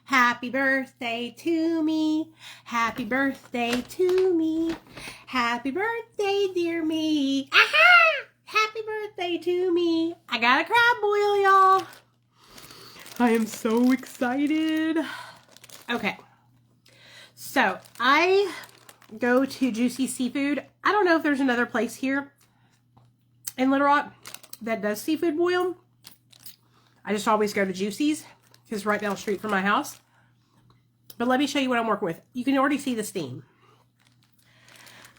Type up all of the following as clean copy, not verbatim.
Happy birthday to me. Happy birthday to me. Happy birthday, dear me. Aha! Happy birthday to me. I got a crab boil, y'all. I am so excited. Okay. So, I go to Juicy Seafood. I don't know if there's another place here in Little Rock that does seafood boil. I just always go to Juicy's because it's right down the street from my house. But let me show you what I'm working with. You can already see the steam.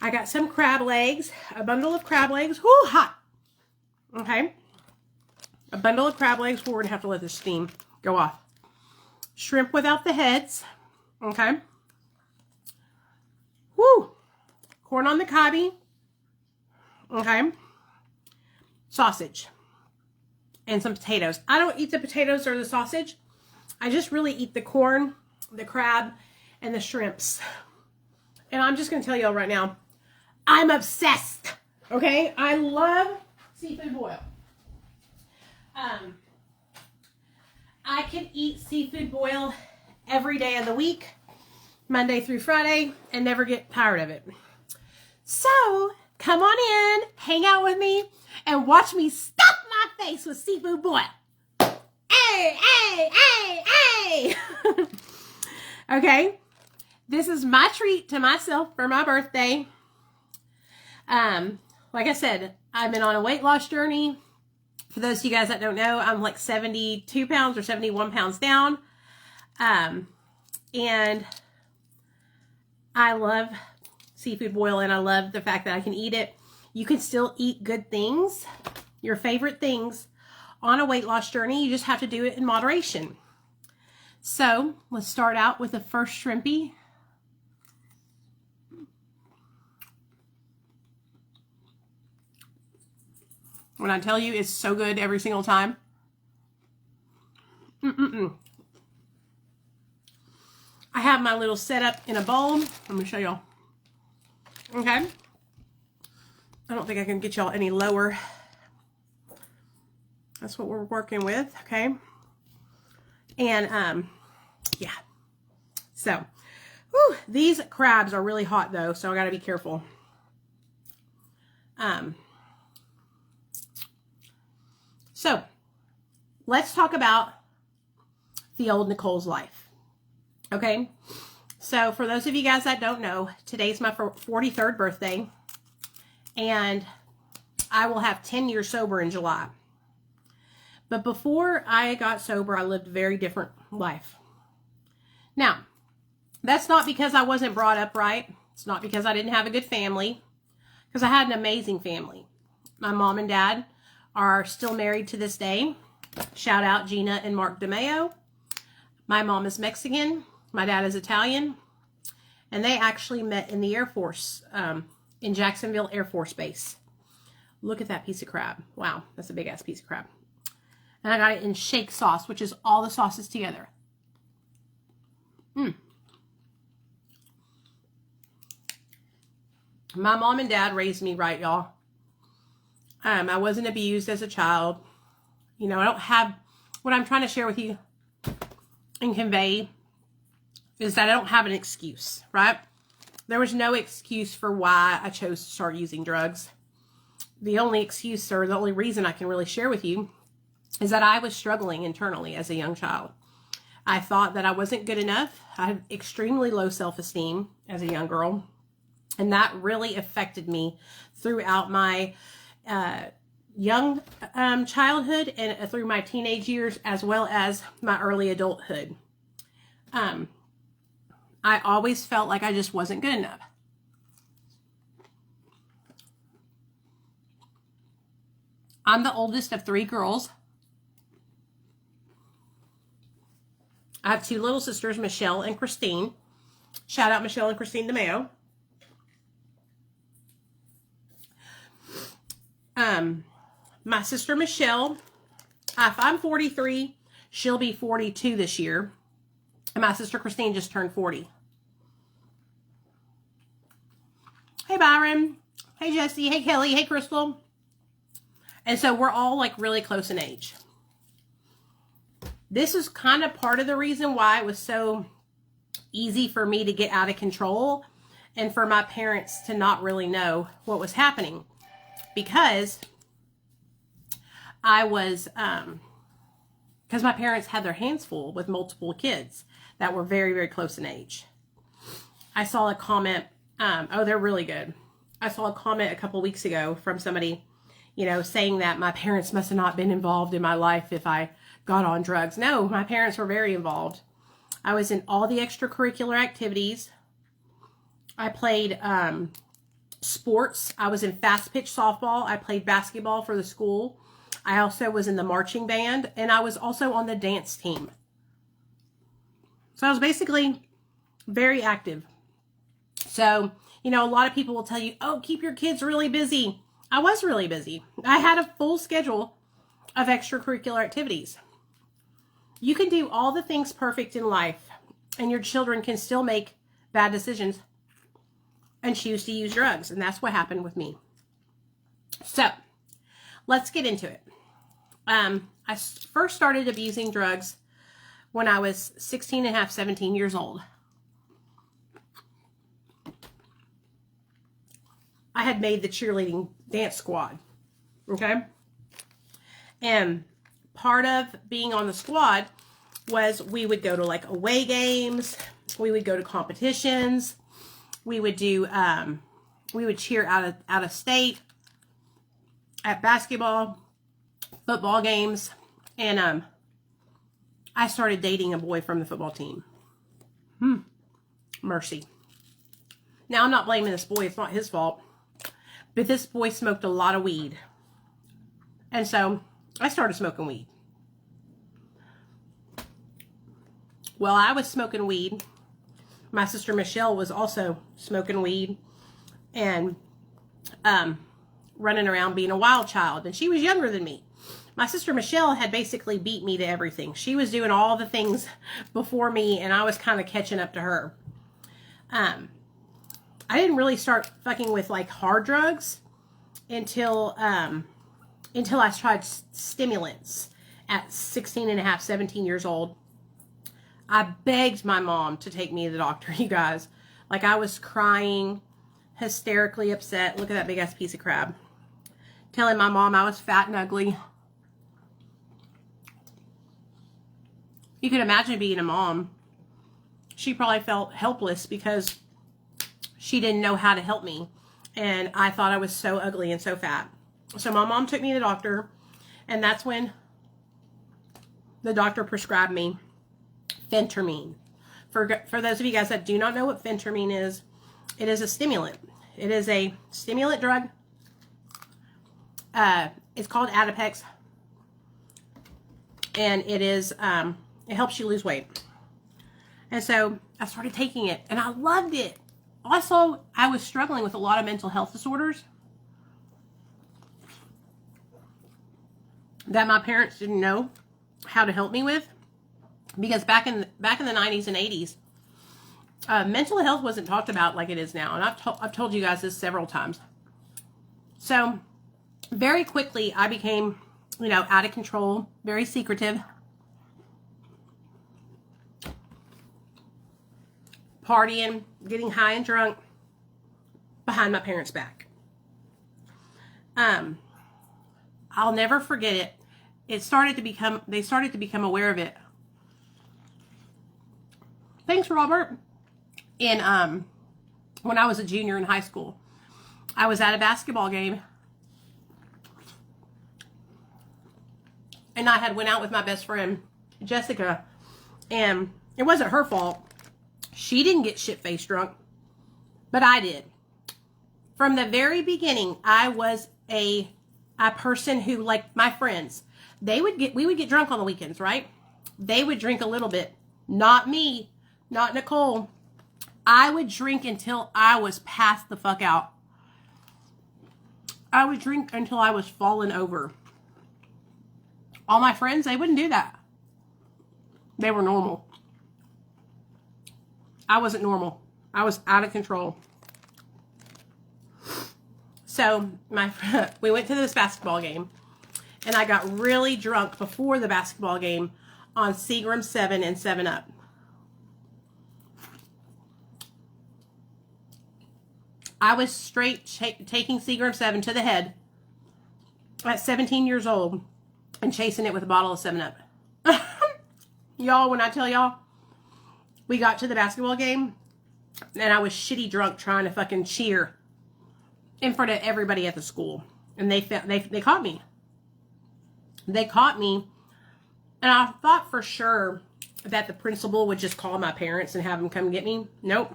I got some crab legs, a bundle of crab legs. Whoo, hot. Okay. A bundle of crab legs. We're going to have to let the steam go off. Shrimp without the heads. Okay. Woo. Corn on the cob. Okay. Sausage. And some potatoes. I don't eat the potatoes or the sausage. I just really eat the corn, the crab, and the shrimps. And I'm just going to tell y'all right now, I'm obsessed. Okay? I love seafood boil. I can eat seafood boil every day of the week, Monday through Friday, and never get tired of it. So, come on in, hang out with me, and watch me stuff my face with seafood boil. Hey, hey, hey, hey! Okay, this is my treat to myself for my birthday. Like I said, I've been on a weight loss journey. For those of you guys that don't know, I'm like 72 pounds or 71 pounds down. And I love seafood boil, and I love the fact that I can eat it. You can still eat good things, your favorite things, on a weight loss journey. You just have to do it in moderation. So let's start out with the first shrimpy. When I tell you it's so good every single time. I have my little setup in a bowl. Let me show y'all. Okay. I don't think I can get y'all any lower. That's what we're working with, okay? And, yeah. So, whew, these crabs are really hot, though, so I got to be careful. So, let's talk about the old Nicole's life, okay? So, for those of you guys that don't know, today's my 43rd birthday, and I will have 10 years sober in July. But before I got sober, I lived a very different life. Now, that's not because I wasn't brought up right. It's not because I didn't have a good family, because I had an amazing family. My mom and dad are still married to this day. Shout out Gina and Mark DeMeo. My mom is Mexican. My dad is Italian. And they actually met in the Air Force, in Jacksonville Air Force Base. Look at that piece of crab. Wow, that's a big ass piece of crab. And I got it in shake sauce, which is all the sauces together. My mom and dad raised me right, y'all. I wasn't abused as a child. You know, I don't have, what I'm trying to share with you and convey is that I don't have an excuse, right? There was no excuse for why I chose to start using drugs. The only excuse, or the only reason I can really share with you, is that I was struggling internally as a young child. I thought that I wasn't good enough. I had extremely low self-esteem as a young girl. And that really affected me throughout my young childhood and through my teenage years, as well as my early adulthood. I always felt like I just wasn't good enough. I'm the oldest of 3 girls. I have 2 little sisters, Michelle and Christine. Shout out Michelle and Christine DeMeo. My sister Michelle, if I'm 43, she'll be 42 this year. And my sister Christine just turned 40. Hey Byron. Hey Jesse. Hey Kelly. Hey Crystal. And so we're all like really close in age. This is kind of part of the reason why it was so easy for me to get out of control and for my parents to not really know what was happening, because I was, because my parents had their hands full with multiple kids that were very, very close in age. I saw a comment, oh, they're really good. I saw a comment a couple weeks ago from somebody, you know, saying that my parents must have not been involved in my life if I got on drugs. No, my parents were very involved. I was in all the extracurricular activities. I played sports. I was in fast pitch softball. I played basketball for the school. I also was in the marching band, and I was also on the dance team. So I was basically very active. So, you know, a lot of people will tell you, oh, keep your kids really busy. I was really busy. I had a full schedule of extracurricular activities. You can do all the things perfect in life, and your children can still make bad decisions and choose to use drugs. And that's what happened with me. So let's get into it. I first started abusing drugs when I was 16 and a half, 17 years old. I had made the cheerleading dance squad. Okay. And part of being on the squad was we would go to like away games. We would go to competitions. We would do, we would cheer out of state at basketball, football games. And, I started dating a boy from the football team. Mercy. Now, I'm not blaming this boy. It's not his fault. But this boy smoked a lot of weed. And so I started smoking weed. While I was smoking weed, my sister Michelle was also smoking weed and running around being a wild child. And she was younger than me. My sister Michelle had basically beat me to everything. She was doing all the things before me, and I was kind of catching up to her. I didn't really start fucking with like hard drugs until I tried stimulants at 16 and a half, 17 years old. I begged my mom to take me to the doctor, you guys. Like, I was crying, hysterically upset. Look at that big ass piece of crab. Telling my mom I was fat and ugly. You can imagine being a mom. She probably felt helpless because she didn't know how to help me. And I thought I was so ugly and so fat. So my mom took me to the doctor. And that's when the doctor prescribed me phentermine. For those of you guys that do not know what phentermine is, it is a stimulant. It is a stimulant drug. It's called Adipex. And it is, it helps you lose weight. And so I started taking it and I loved it. Also, I was struggling with a lot of mental health disorders that my parents didn't know how to help me with, because back in the 90s and 80s, mental health wasn't talked about like it is now. And I've told you guys this several times. So very quickly I became, you know, out of control, very secretive, partying, getting high and drunk behind my parents' back. I'll never forget it. They started to become aware of it. Thanks, Robert. When I was a junior in high school, I was at a basketball game, and I had went out with my best friend, Jessica, and it wasn't her fault. She didn't get shit-faced drunk, but I did. From the very beginning, I was a person who, like my friends, we would get drunk on the weekends, right? They would drink a little bit. Not me, not Nicole. I would drink until I was passed the fuck out. I would drink until I was falling over. All my friends, they wouldn't do that. They were normal. I wasn't normal. I was out of control. So we went to this basketball game, and I got really drunk before the basketball game on Seagram 7 and 7-Up. I was straight taking Seagram 7 to the head at 17 years old and chasing it with a bottle of 7-Up. Y'all, when I tell y'all, we got to the basketball game and I was shitty drunk trying to fucking cheer in front of everybody at the school. And they caught me. They caught me. And I thought for sure that the principal would just call my parents and have them come get me. Nope.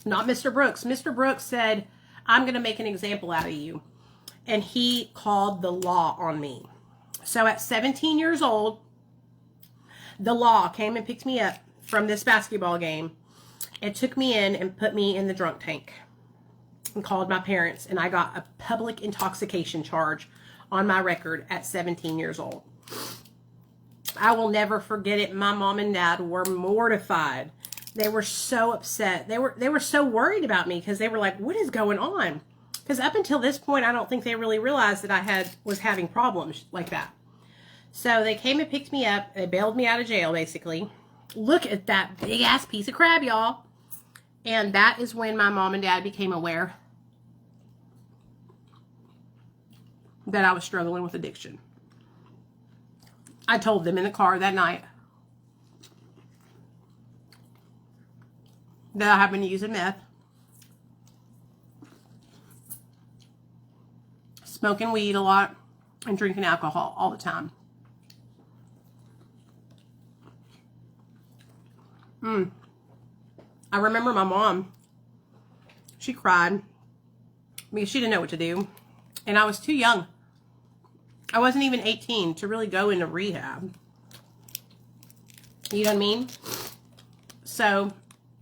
Not Mr. Brooks. Mr. Brooks said, I'm going to make an example out of you. And he called the law on me. So at 17 years old, the law came and picked me up from this basketball game and took me in and put me in the drunk tank and called my parents. And I got a public intoxication charge on my record at 17 years old. I will never forget it. My mom and dad were mortified. They were so upset. They were so worried about me because they were like, what is going on? Because up until this point, I don't think they really realized that I was having problems like that. So they came and picked me up. They bailed me out of jail, basically. Look at that big ass piece of crab, y'all. And that is when my mom and dad became aware that I was struggling with addiction. I told them in the car that night that I have been using meth, smoking weed a lot, and drinking alcohol all the time. I remember my mom, she cried because she didn't know what to do. And I was too young. I wasn't even 18 to really go into rehab. You know what I mean? So,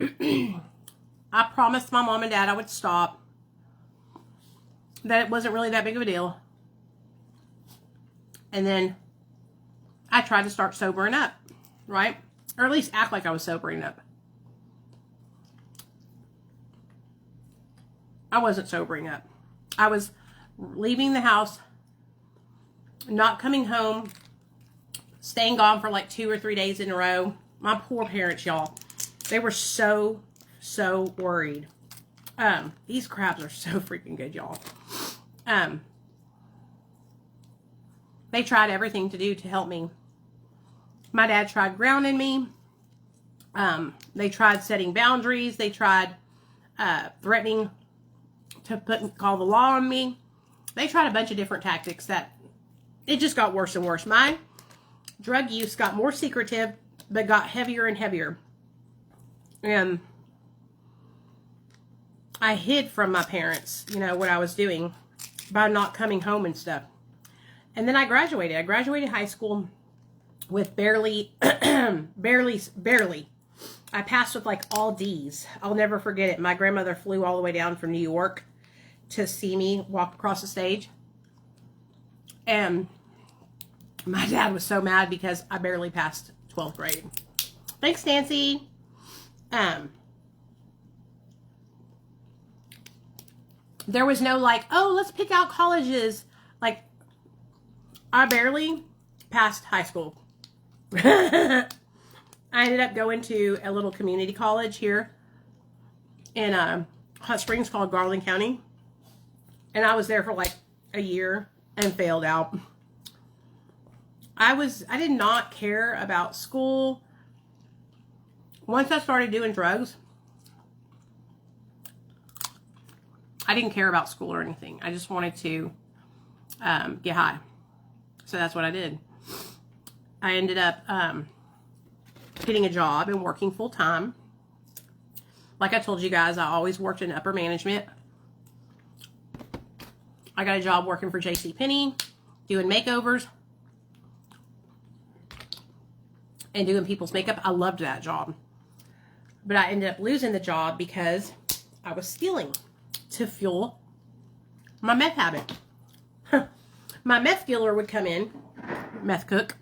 I promised my mom and dad I would stop. That it wasn't really that big of a deal. And then I tried to start sobering up, right? Or at least act like I was sobering up. I wasn't sobering up. I was leaving the house, not coming home, staying gone for like 2 or 3 days in a row. My poor parents, y'all. They were so worried. These crabs are so freaking good, y'all. They tried everything to do to help me. My dad tried grounding me. They tried setting boundaries. They tried threatening to call the law on me. They tried a bunch of different tactics that it just got worse and worse. My drug use got more secretive, but got heavier and heavier. And I hid from my parents, you know, what I was doing by not coming home and stuff. And then I graduated. I graduated high school with barely. I passed with like all D's. I'll never forget it. My grandmother flew all the way down from New York to see me walk across the stage. And my dad was so mad because I barely passed 12th grade. Thanks, Nancy. There was no like, oh, let's pick out colleges. Like, I barely passed high school. I ended up going to a little community college here in Hot Springs called Garland County. And I was there for like a year and failed out. I did not care about school. Once I started doing drugs, I didn't care about school or anything. I just wanted to get high. So that's what I did. I ended up getting a job and working full time. Like I told you guys, I always worked in upper management. I got a job working for JCPenney, doing makeovers and doing people's makeup. I loved that job. But I ended up losing the job because I was stealing to fuel my meth habit. My meth dealer would come in, meth cook,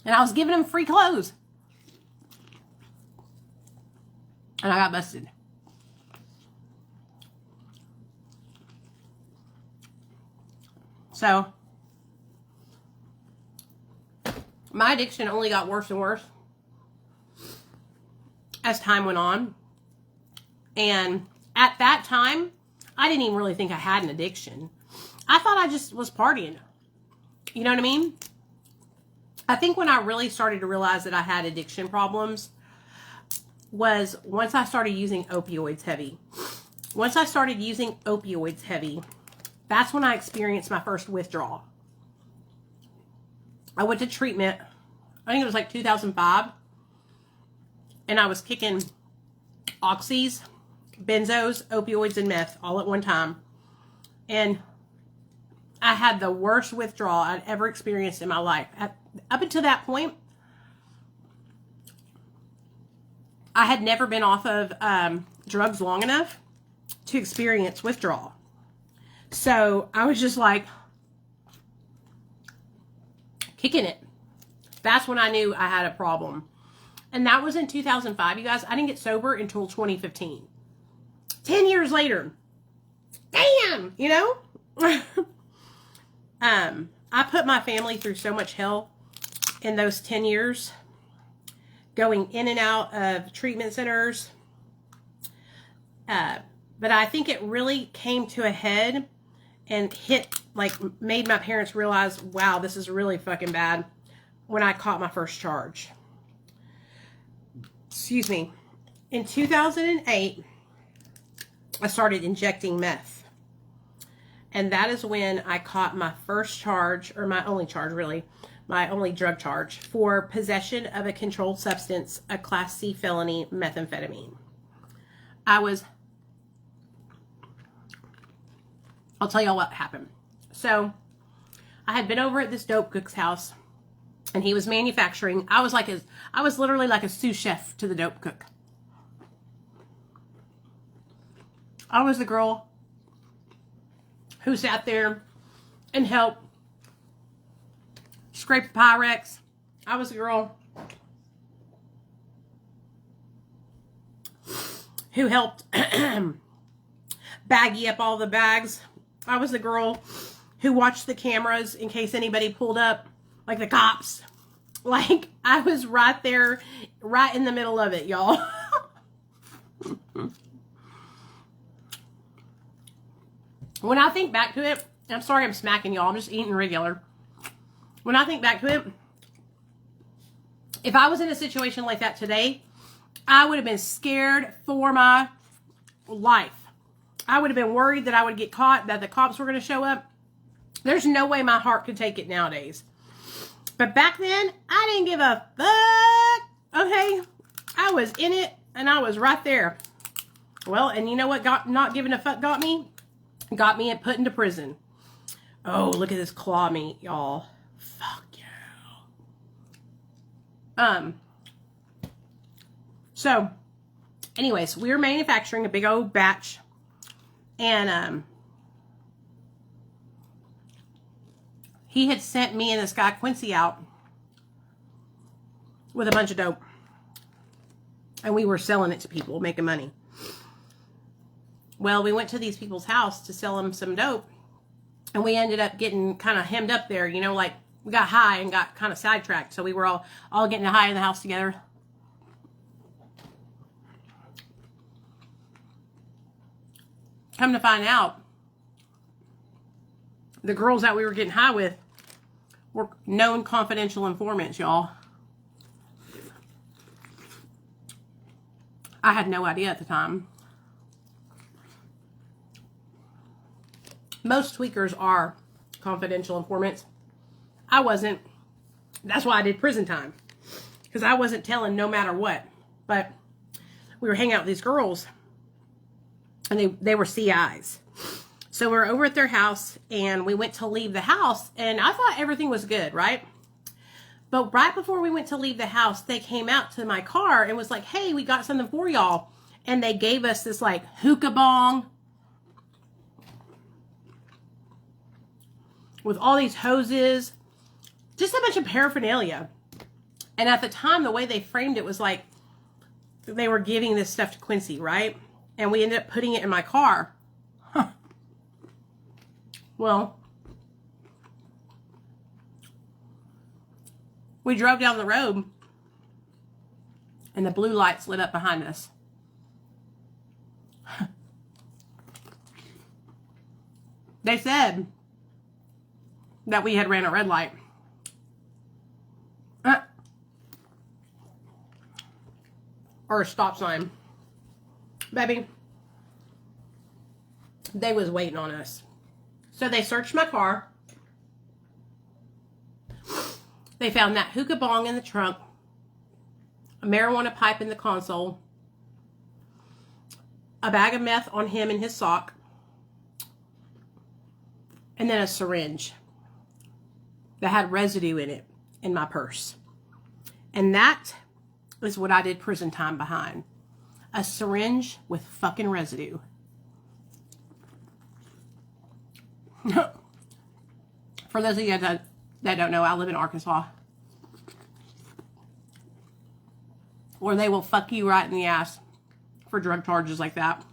and I was giving him free clothes. And I got busted. So, My addiction only got worse and worse as time went on. And at that time, I didn't even really think I had an addiction. I thought I just was partying. You know what I mean? I think when I really started to realize that I had addiction problems was once I started using opioids heavy. Once I started using opioids heavy, that's when I experienced my first withdrawal. I went to treatment, I think it was like 2005, and I was kicking oxys, benzos, opioids, and meth all at one time. And I had the worst withdrawal I'd ever experienced in my life. Up until that point, I had never been off of drugs long enough to experience withdrawal. So I was just like kicking it. That's when I knew I had a problem. And that was in 2005, you guys. I didn't get sober until 2015. 10 years later. Damn, you know? I put my family through so much hell in those 10 years. Going in and out of treatment centers. But I think it really came to a head and made my parents realize, wow, this is really fucking bad, when I caught my first charge. Excuse me. In 2008, I started injecting meth. And that is when I caught my first charge, or my only charge really, my only drug charge, for possession of a controlled substance, a Class C felony, methamphetamine. I'll tell y'all what happened. So, I had been over at this dope cook's house, and he was manufacturing. I was literally like a sous chef to the dope cook. I was the girl who sat there and helped scrape the Pyrex. I was the girl who helped baggy up all the bags. I was the girl who watched the cameras in case anybody pulled up, like the cops. Like, I was right there, right in the middle of it, y'all. When I think back to it, I'm sorry I'm smacking y'all, I'm just eating regular. When I think back to it, if I was in a situation like that today, I would have been scared for my life. I would have been worried that I would get caught, that the cops were going to show up. There's no way my heart could take it nowadays. But back then, I didn't give a fuck. Okay? I was in it, and I was right there. Well, and you know what not giving a fuck got me? Got me put into prison. Oh, look at this claw meat, y'all. Fuck yeah. So, anyways, we were manufacturing a big old batch. And, he had sent me and this guy Quincy out with a bunch of dope. And we were selling it to people, making money. Well, we went to these people's house to sell them some dope. And we ended up getting kind of hemmed up there. You know, like, we got high and got kind of sidetracked. So we were all getting high in the house together. Come to find out, the girls that we were getting high with were known confidential informants, y'all. I had no idea at the time. Most tweakers are confidential informants. I wasn't. That's why I did prison time. Because I wasn't telling no matter what. But we were hanging out with these girls. And they were CIs. So we were over at their house. And we went to leave the house. And I thought everything was good, right? But right before we went to leave the house, they came out to my car and was like, hey, we got something for y'all. And they gave us this like hookah bong. With all these hoses. Just a bunch of paraphernalia. And at the time, the way they framed it was like they were giving this stuff to Quincy, right? And we ended up putting it in my car. Huh. Well, We drove down the road, and the blue lights lit up behind us. They said that we had ran a red light. Or a stop sign. Baby, they was waiting on us. So they searched my car. They found that hookah bong in the trunk, a marijuana pipe in the console, a bag of meth on him in his sock, and then a syringe that had residue in it in my purse. And that is what I did prison time behind. A syringe with fucking residue. For those of you that don't know, I live in Arkansas. Where they will fuck you right in the ass for drug charges like that.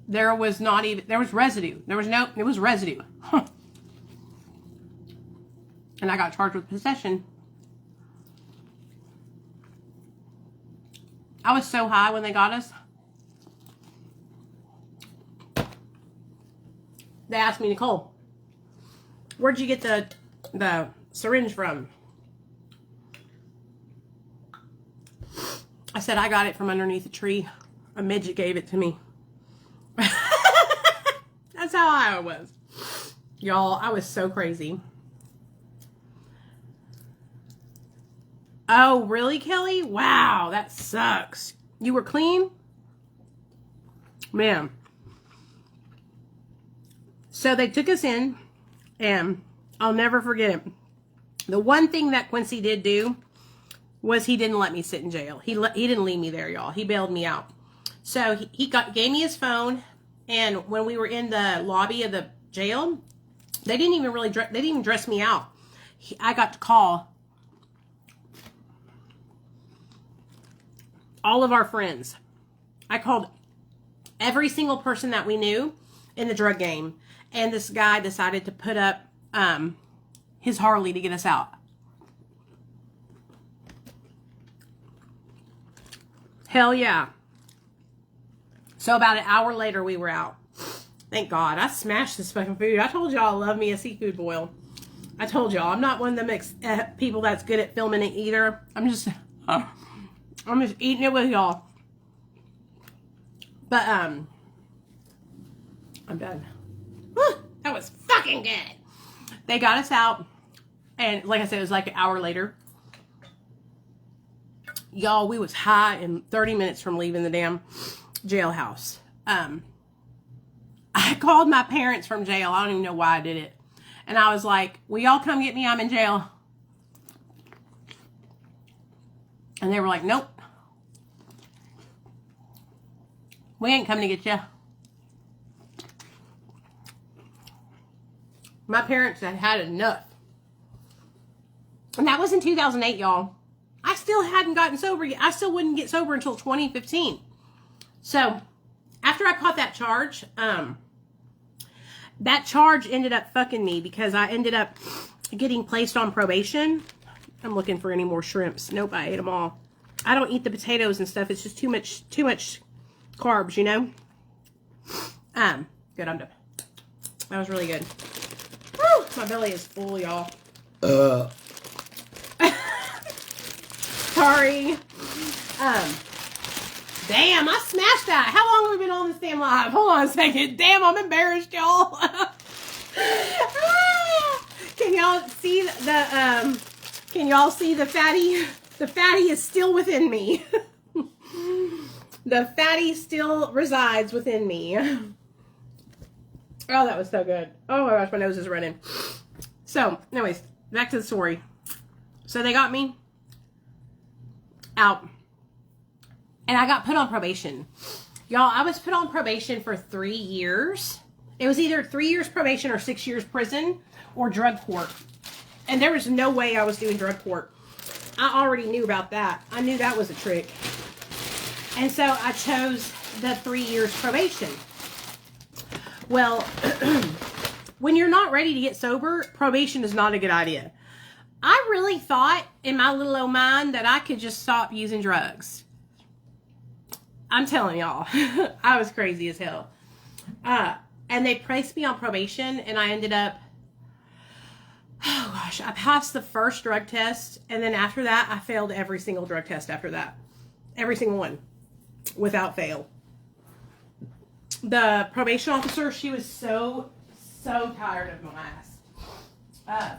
There was residue. It was residue. And I got charged with possession. I was so high when they got us. They asked me, Nicole, where'd you get the syringe from? I said, I got it from underneath a tree. A midget gave it to me. That's how high I was. Y'all, I was so crazy. Oh, really, Kelly? Wow, that sucks. You were clean? Man. So they took us in, and I'll never forget it. The one thing that Quincy did do was he didn't let me sit in jail. He didn't leave me there, y'all. He bailed me out. So he gave me his phone, and when we were in the lobby of the jail, they didn't even dress me out. I got to call all of our friends. I called every single person that we knew in the drug game, and this guy decided to put up his Harley to get us out. Hell yeah. So about an hour later, we were out. Thank God. I smashed this fucking food. I told y'all I love me a seafood boil. I told y'all I'm not one of them people that's good at filming and eater. I'm just eating it with y'all. But I'm done. Whew, that was fucking good. They got us out, and like I said, it was like an hour later. Y'all, we was high in 30 minutes from leaving the damn jailhouse. I called my parents from jail. I don't even know why I did it. And I was like, will y'all come get me? I'm in jail. And they were like, nope. We ain't coming to get you. My parents had had enough. And that was in 2008, y'all. I still hadn't gotten sober yet. I still wouldn't get sober until 2015. So, after I caught that charge ended up fucking me because I ended up getting placed on probation. I'm looking for any more shrimps. Nope, I ate them all. I don't eat the potatoes and stuff. It's just too much carbs, you know? Good, I'm done. That was really good. Woo, my belly is full, y'all. Sorry. Damn, I smashed that. How long have we been on this damn live? Hold on a second. Damn, I'm embarrassed, y'all. Can y'all see can y'all see the fatty? The fatty is still within me. The fatty still resides within me. Oh, that was so good. Oh my gosh, my nose is running. So, anyways, back to the story. So they got me out. And I got put on probation. Y'all, I was put on probation for 3 years. It was either 3 years probation or 6 years prison or drug court. And there was no way I was doing drug court. I already knew about that. I knew that was a trick. And so I chose the 3 years probation. Well, when you're not ready to get sober, probation is not a good idea. I really thought in my little old mind that I could just stop using drugs. I'm telling y'all, I was crazy as hell. And they placed me on probation, and I ended up, oh gosh, I passed the first drug test, and then after that, I failed every single drug test after that. Every single one, without fail. The probation officer, she was so tired of my ass.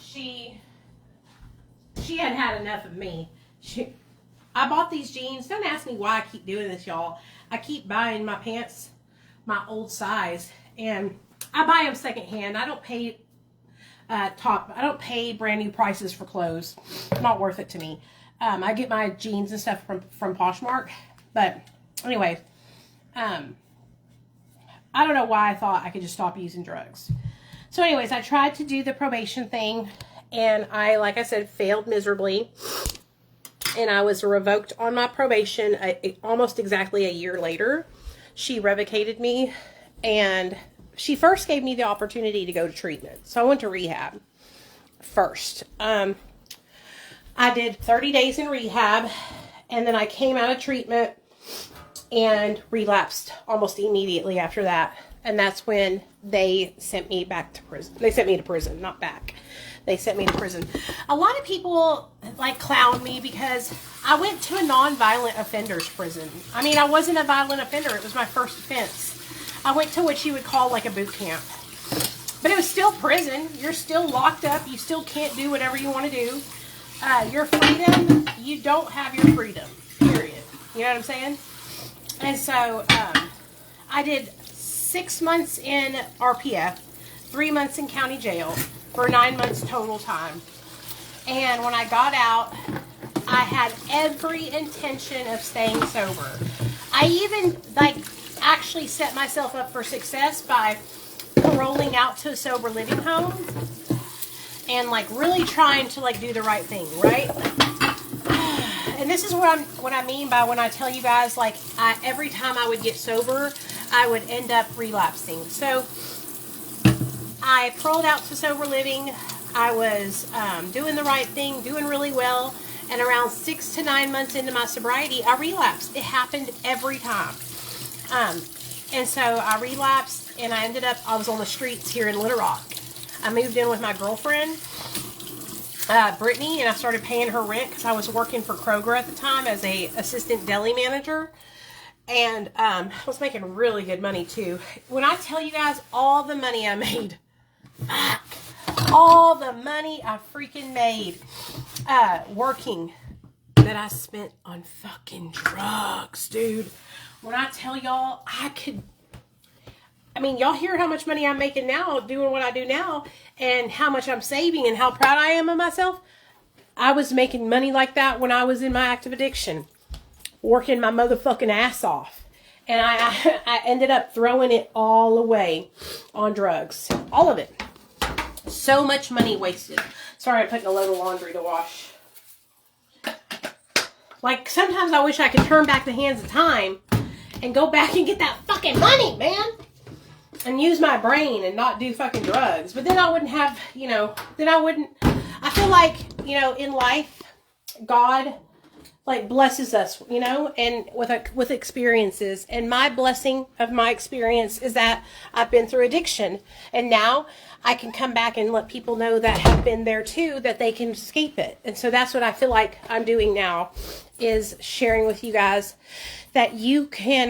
She had enough of me. I bought these jeans. Don't ask me why I keep doing this, y'all. I keep buying my pants my old size, and I buy them secondhand. I don't pay I don't pay brand new prices for clothes. Not worth it to me. I get my jeans and stuff from Poshmark, but anyway, I don't know why I thought I could just stop using drugs. So anyways, I tried to do the probation thing, and I, like I said, failed miserably. And I was revoked on my probation almost exactly a year later. She revocated me, and she first gave me the opportunity to go to treatment. So I went to rehab first. I did 30 days in rehab, and then I came out of treatment and relapsed almost immediately after that. And that's when they sent me back to prison. They sent me to prison, not back. They sent me to prison. A lot of people like clown me because I went to a non-violent offenders prison. I mean, I wasn't a violent offender. It was my first offense. I went to what you would call like a boot camp. But it was still prison. You're still locked up. You still can't do whatever you want to do. Your freedom, you don't have your freedom, period. You know what I'm saying? And so I did 6 months in RPF, 3 months in county jail, for 9 months total time. And when I got out, I had every intention of staying sober. I even actually set myself up for success by paroling out to a sober living home and really trying to do the right thing, right? And this is what I mean by when I tell you guys, every time I would get sober, I would end up relapsing. So I parolled out to sober living. I was doing the right thing, doing really well. And around 6 to 9 months into my sobriety, I relapsed. It happened every time. And so I relapsed, and I was on the streets here in Little Rock. I moved in with my girlfriend, Brittany, and I started paying her rent because I was working for Kroger at the time as a assistant deli manager. And I was making really good money too. When I tell you guys all the money I made, all the money I freaking made working that I spent on fucking drugs, dude. When I tell y'all, y'all hear how much money I'm making now doing what I do now and how much I'm saving and how proud I am of myself. I was making money like that when I was in my active addiction, working my motherfucking ass off. And I ended up throwing it all away on drugs. All of it. So much money wasted. Sorry, I'm putting a load of laundry to wash. Sometimes I wish I could turn back the hands of time and go back and get that fucking money, man. And use my brain and not do fucking drugs. But then I wouldn't have, I feel like, in life, God, blesses us, and with experiences. And my blessing of my experience is that I've been through addiction. And now I can come back and let people know that have been there too, that they can escape it. And so that's what I feel like I'm doing now, is sharing with you guys that you can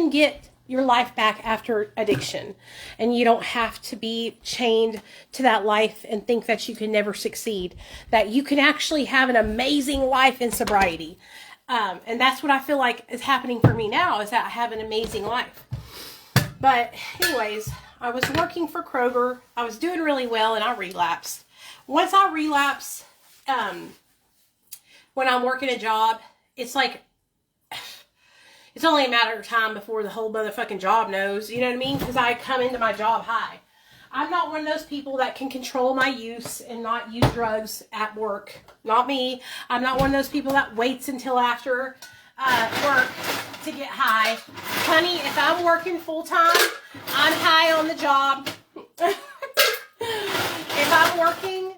get your life back after addiction, and you don't have to be chained to that life and think that you can never succeed, that you can actually have an amazing life in sobriety. And that's what I feel like is happening for me now, is that I have an amazing life. But anyways, I was working for Kroger. I was doing really well, and I relapsed. Once I relapse, when I'm working a job, it's only a matter of time before the whole motherfucking job knows, you know what I mean? Because I come into my job high. I'm not one of those people that can control my use and not use drugs at work. Not me. I'm not one of those people that waits until after work to get high. Honey, if I'm working full time, I'm high on the job. If I'm working,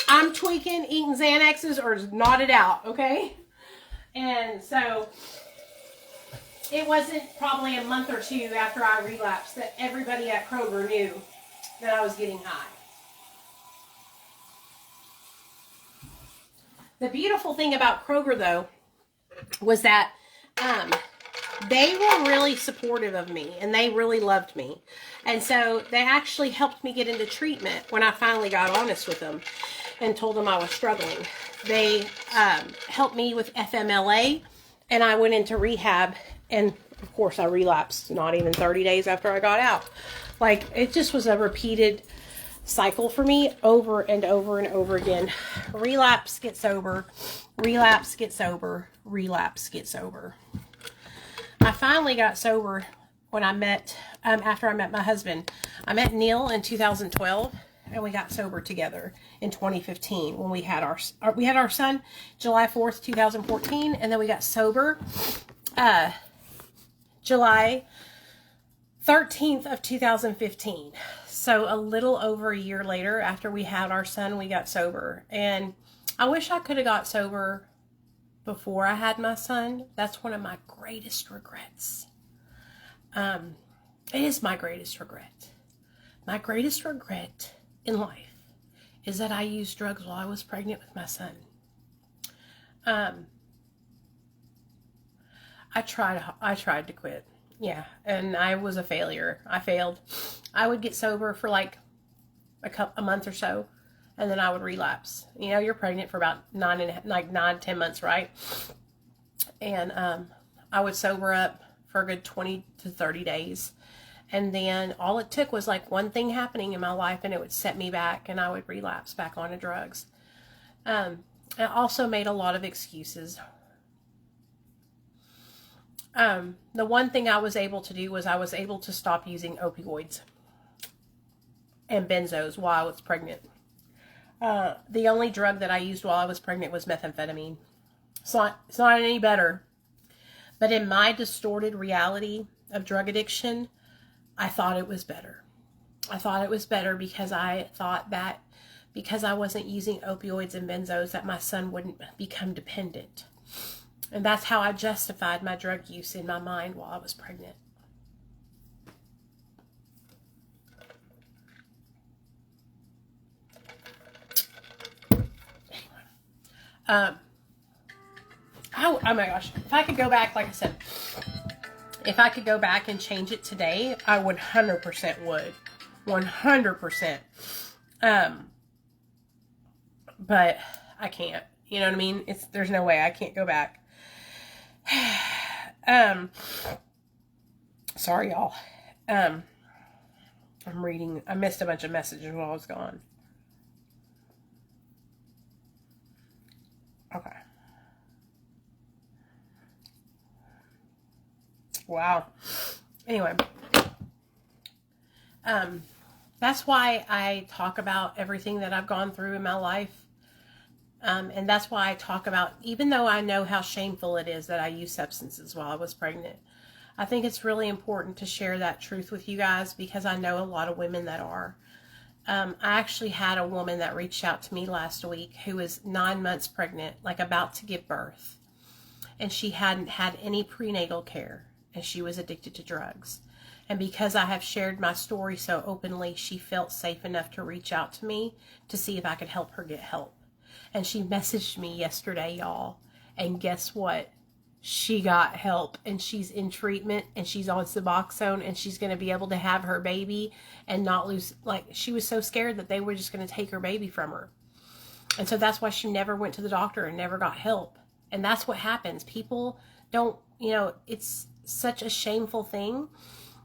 I'm tweaking, eating Xanaxes or knotted out, okay? And so it wasn't probably a month or two after I relapsed that everybody at Kroger knew that I was getting high. The beautiful thing about Kroger, though, was that they were really supportive of me, and they really loved me. And so they actually helped me get into treatment when I finally got honest with them and told them I was struggling. They helped me with FMLA, and I went into rehab, and of course I relapsed not even 30 days after I got out. Like, it just was a repeated cycle for me over and over and over again. Relapse, get sober, relapse, get sober, relapse, get sober. I finally got sober when I met, after I met my husband. I met Neil in 2012, and we got sober together in 2015 when we had our son July 4th, 2014, and then we got sober July 13th of 2015. So a little over a year later, after we had our son, we got sober. And I wish I could have got sober before I had my son. That's one of my greatest regrets. It is my greatest regret. My greatest regret in life is that I used drugs while I was pregnant with my son. I tried to quit. Yeah, and I was a failure. I failed. I would get sober for like a month or so, and then I would relapse. You know, you're pregnant for about 9-10 months, right? And I would sober up for a good 20 to 30 days. And then all it took was like one thing happening in my life, and it would set me back, and I would relapse back onto drugs. I also made a lot of excuses. The one thing I was able to do was I was able to stop using opioids and benzos while I was pregnant. The only drug that I used while I was pregnant was methamphetamine. It's not any better. But in my distorted reality of drug addiction, I thought it was better. I thought it was better because I thought that because I wasn't using opioids and benzos that my son wouldn't become dependent. And that's how I justified my drug use in my mind while I was pregnant. Oh my gosh. If I could go back, like I said, if I could go back and change it today, I 100% would. 100%. But I can't. You know what I mean? There's no way I can't go back. Sorry, y'all. I missed a bunch of messages while I was gone. Okay. Wow. Anyway. That's why I talk about everything that I've gone through in my life. And that's why I talk about, even though I know how shameful it is that I used substances while I was pregnant, I think it's really important to share that truth with you guys because I know a lot of women that are. I actually had a woman that reached out to me last week who was 9 months pregnant, like about to give birth. And she hadn't had any prenatal care, and she was addicted to drugs. And because I have shared my story so openly, she felt safe enough to reach out to me to see if I could help her get help. And she messaged me yesterday, y'all. And guess what? She got help, and she's in treatment, and she's on Suboxone, and she's going to be able to have her baby and not lose. Like, she was so scared that they were just going to take her baby from her. And so that's why she never went to the doctor and never got help. And that's what happens. People don't, it's such a shameful thing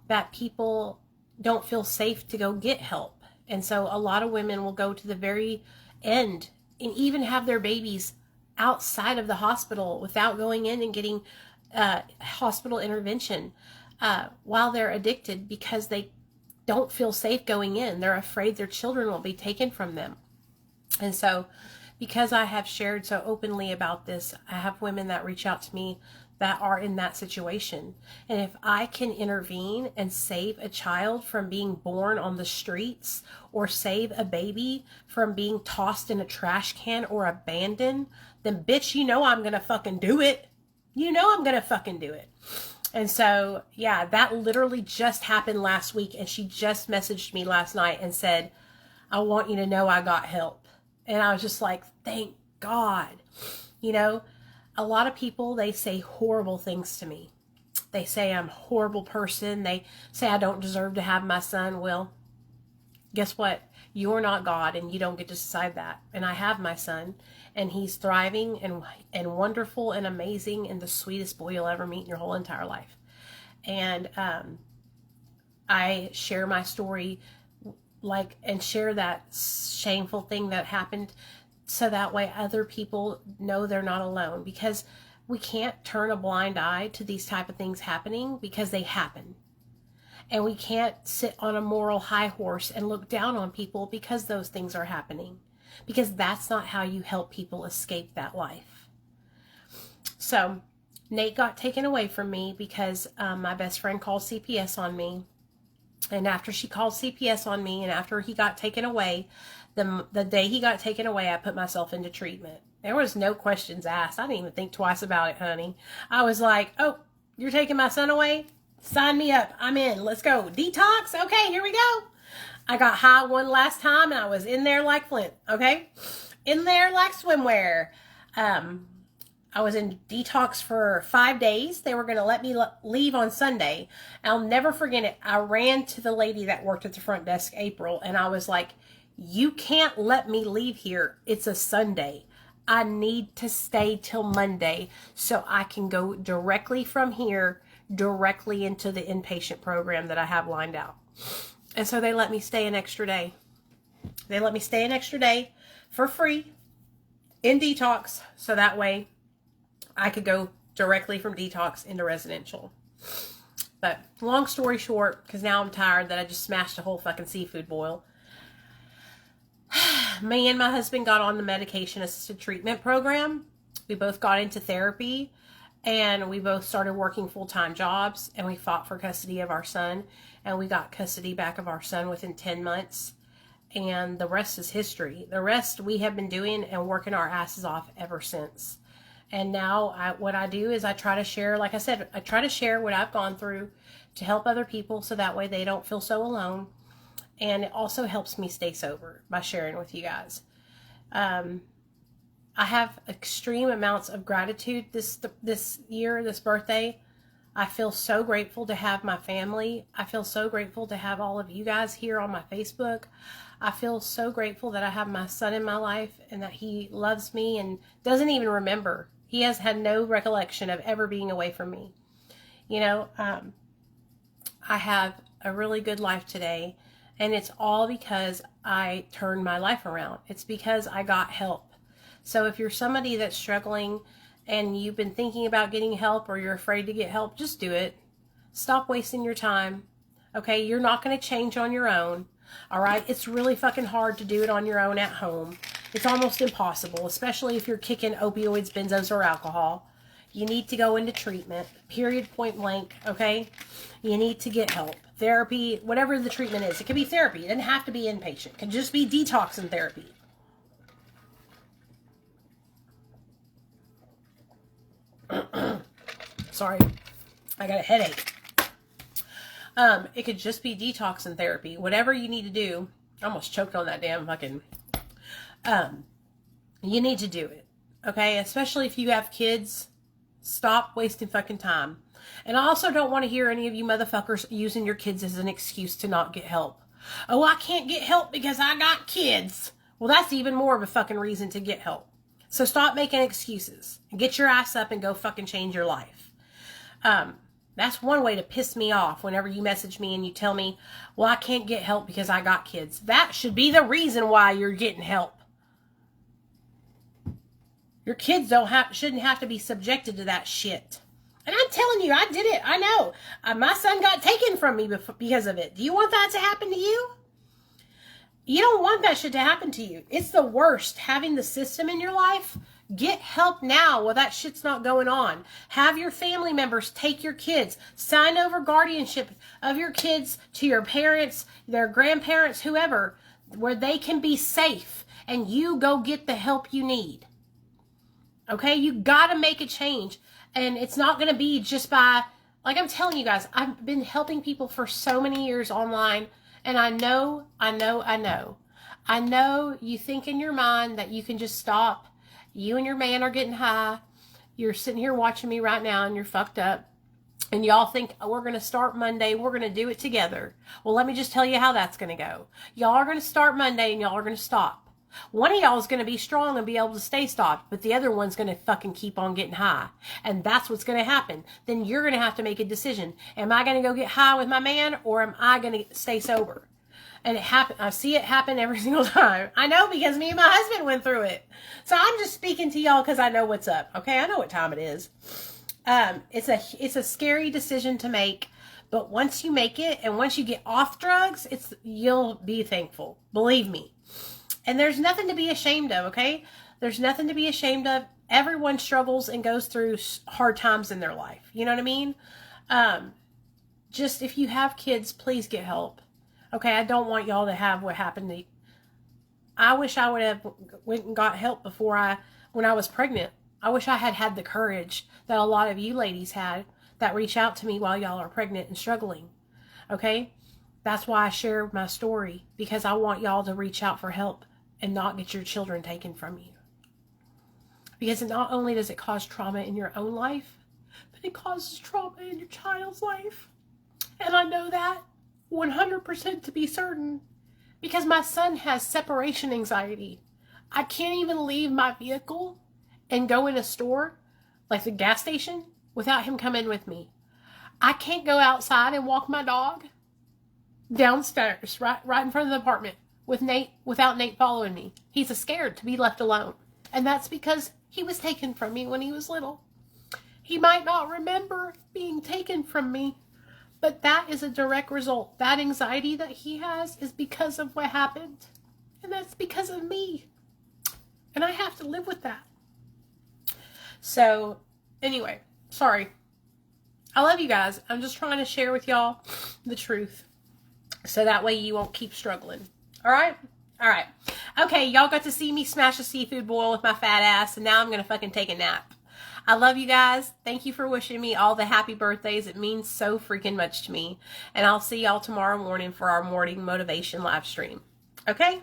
that people don't feel safe to go get help. And so a lot of women will go to the very end and even have their babies outside of the hospital without going in and getting hospital intervention while they're addicted because they don't feel safe going in. They're afraid their children will be taken from them. And so because I have shared so openly about this, I have women that reach out to me that are in that situation. And if I can intervene and save a child from being born on the streets, or save a baby from being tossed in a trash can or abandoned, then bitch, you know I'm gonna fucking do it. You know I'm gonna fucking do it. And so, yeah, that literally just happened last week, and she just messaged me last night and said, I want you to know I got help. And I was just like, thank God. You know, a lot of people, they say horrible things to me. They say I'm a horrible person. They say I don't deserve to have my son. Well, guess what? You're not God, and you don't get to decide that. And I have my son, and he's thriving and wonderful and amazing and the sweetest boy you'll ever meet in your whole entire life. And I share my story, and share that shameful thing that happened, so that way other people know they're not alone, because we can't turn a blind eye to these type of things happening, because they happen. And we can't sit on a moral high horse and look down on people because those things are happening, because that's not how you help people escape that life. So Nate got taken away from me because my best friend called CPS on me. And after she called CPS on me, and after he got taken away, the day he got taken away, I put myself into treatment. There was no questions asked. I didn't even think twice about it, honey. I was like, oh, you're taking my son away? Sign me up. I'm in. Let's go. Detox? Okay, here we go. I got high one last time, and I was in there like Flint, okay? In there like swimwear. I was in detox for 5 days. They were going to let me leave on Sunday. I'll never forget it. I ran to the lady that worked at the front desk, April, and I was like, you can't let me leave here. It's a Sunday. I need to stay till Monday so I can go directly from here, directly into the inpatient program that I have lined out. And so they let me stay an extra day. They let me stay an extra day for free in detox, so that way I could go directly from detox into residential. But long story short, because now I'm tired that I just smashed a whole fucking seafood boil. Me and my husband got on the medication-assisted treatment program. We both got into therapy, and we both started working full-time jobs, and we fought for custody of our son, and we got custody back of our son within 10 months. And the rest is history. The rest we have been doing and working our asses off ever since. And now what I do is I try to share, like I said, I try to share what I've gone through to help other people, so that way they don't feel so alone. And it also helps me stay sober by sharing with you guys. I have extreme amounts of gratitude this year, this birthday. I feel so grateful to have my family. I feel so grateful to have all of you guys here on my Facebook. I feel so grateful that I have my son in my life, and that he loves me and doesn't even remember. He has had no recollection of ever being away from me. You know, I have a really good life today, and it's all because I turned my life around. It's because I got help. So if you're somebody that's struggling and you've been thinking about getting help, or you're afraid to get help, just do it. Stop wasting your time. Okay, you're not going to change on your own. All right, it's really fucking hard to do it on your own at home. It's almost impossible, especially if you're kicking opioids, benzos, or alcohol. You need to go into treatment, period, point blank, okay? You need to get help. Therapy, whatever the treatment is. It can be therapy. It doesn't have to be inpatient. It can just be detox and therapy. Sorry, I got a headache. It could just be detox and therapy. Whatever you need to do. I almost choked on that damn fucking... you need to do it. Okay? Especially if you have kids. Stop wasting fucking time. And I also don't want to hear any of you motherfuckers using your kids as an excuse to not get help. Oh, I can't get help because I got kids. Well, that's even more of a fucking reason to get help. So stop making excuses. And get your ass up and go fucking change your life. That's one way to piss me off whenever you message me and you tell me, well, I can't get help because I got kids. That should be the reason why you're getting help. Your kids shouldn't have to be subjected to that shit. And I'm telling you, I did it. I know. My son got taken from me because of it. Do you want that to happen to you? You don't want that shit to happen to you. It's the worst. Having the system in your life Get help now while that shit's not going on. Have your family members take your kids. Sign over guardianship of your kids to your parents, their grandparents, whoever, where they can be safe, and you go get the help you need. Okay? You got to make a change. And it's not going to be just by, like I'm telling you guys, I've been helping people for so many years online, and I know you think in your mind that you can just stop. You and your man are getting high. You're sitting here watching me right now and you're fucked up. And y'all think, oh, we're going to start Monday. We're going to do it together. Well, let me just tell you how that's going to go. Y'all are going to start Monday and y'all are going to stop. One of y'all is going to be strong and be able to stay stopped, but the other one's going to fucking keep on getting high. And that's what's going to happen. Then you're going to have to make a decision. Am I going to go get high with my man, or am I going to stay sober? And it happen. I see it happen every single time. I know, because me and my husband went through it. So I'm just speaking to y'all because I know what's up. Okay, I know what time it is. It's a scary decision to make, but once you make it and once you get off drugs, you'll be thankful. Believe me. And there's nothing to be ashamed of. Okay, there's nothing to be ashamed of. Everyone struggles and goes through hard times in their life. You know what I mean? Just if you have kids, please get help. Okay, I don't want y'all to have what happened to me. I wish I would have went and got help when I was pregnant. I wish I had had the courage that a lot of you ladies had that reach out to me while y'all are pregnant and struggling. Okay? That's why I share my story, because I want y'all to reach out for help and not get your children taken from you. Because not only does it cause trauma in your own life, but it causes trauma in your child's life. And I know that 100% to be certain, because my son has separation anxiety. I can't even leave my vehicle and go in a store, like the gas station, without him coming with me. I can't go outside and walk my dog downstairs, right in front of the apartment, without Nate following me. He's scared to be left alone. And that's because he was taken from me when he was little. He might not remember being taken from me, but that is a direct result. That anxiety that he has is because of what happened. And that's because of me. And I have to live with that. So, anyway, sorry. I love you guys. I'm just trying to share with y'all the truth, so that way you won't keep struggling. All right? All right. Okay, y'all got to see me smash a seafood boil with my fat ass, and now I'm going to fucking take a nap. I love you guys. Thank you for wishing me all the happy birthdays. It means so freaking much to me. And I'll see y'all tomorrow morning for our morning motivation live stream. Okay?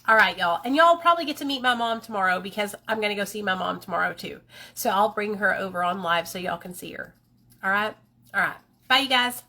All right, y'all. And y'all probably get to meet my mom tomorrow, because I'm going to go see my mom tomorrow too. So I'll bring her over on live so y'all can see her. All right? All right. Bye, you guys.